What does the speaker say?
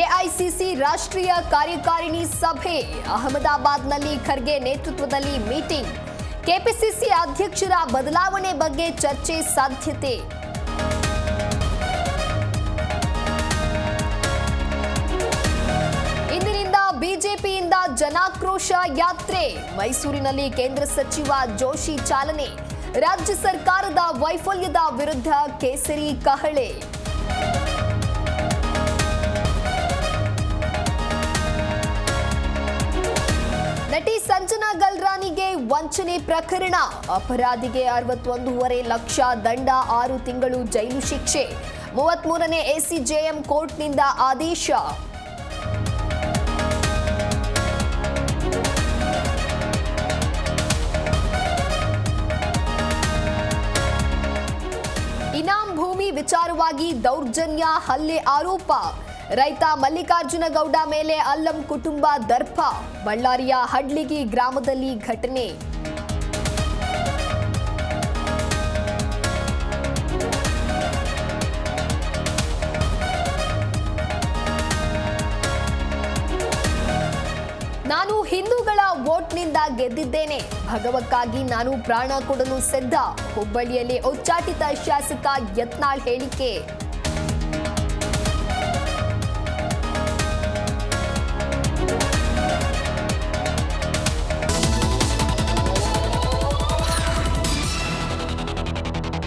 AICC ರಾಷ್ಟ್ರೀಯ ಕಾರ್ಯಕಾರಿಣಿ ಸಭೆ ಅಹಮದಾಬಾದ್ನಲ್ಲಿ ಖರ್ಗೆ ನೇತೃತ್ವದಲ್ಲಿ ಮೀಟಿಂಗ್. ಕೆಪಿಸಿಸಿ ಅಧ್ಯಕ್ಷರ ಬದಲಾವಣೆ ಬಗ್ಗೆ ಚರ್ಚೆ ಸಾಧ್ಯತೆ. ಇಂದಿನಿಂದ ಬಿಜೆಪಿಯಿಂದ ಜನಾಕ್ರೋಶ ಯಾತ್ರೆ. ಮೈಸೂರಿನಲ್ಲಿ ಕೇಂದ್ರ ಸಚಿವ ಜೋಶಿ ಚಾಲನೆ. ರಾಜ್ಯ ಸರ್ಕಾರದ ವೈಫಲ್ಯದ ವಿರುದ್ಧ ಕೇಸರಿ ಕಹಳೆ. ನಟಿ ಸಂಜನಾ ಗಲ್ರಾನಿಗೆ ವಂಚನೆ ಪ್ರಕರಣ. ಅಪರಾಧಿಗೆ 61.5 ಲಕ್ಷ ದಂಡ, 6 ತಿಂಗಳು ಜೈಲು ಶಿಕ್ಷೆ. 33ನೇ ಎಸಿಜೆಎಂ ಕೋರ್ಟ್ನಿಂದ ಆದೇಶ. ಇನಾಂ ಭೂಮಿ ವಿಚಾರವಾಗಿ ದೌರ್ಜನ್ಯ ಹಲ್ಲೆ ಆರೋಪ. ರೈತ ಮಲ್ಲಿಕಾರ್ಜುನ ಗೌಡ ಮೇಲೆ ಅಲ್ಲಂ ಕುಟುಂಬ ದರ್ಪ. ಬಳ್ಳಾರಿಯ ಹಡ್ಲಿಗಿ ಗ್ರಾಮದಲ್ಲಿ ಘಟನೆ. ನಾನು ಹಿಂದೂಗಳ ವೋಟ್ನಿಂದ ಗೆದ್ದಿದ್ದೇನೆ. ಭಗವಕ್ಕಾಗಿ ನಾನು ಪ್ರಾಣ ಕೊಡಲು ಸಿದ್ಧ. ಹುಬ್ಬಳ್ಳಿಯಲ್ಲಿ ಉಚ್ಚಾಟಿತ ಶಾಸಕ ಯತ್ನಾಳ್ ಹೇಳಿಕೆ.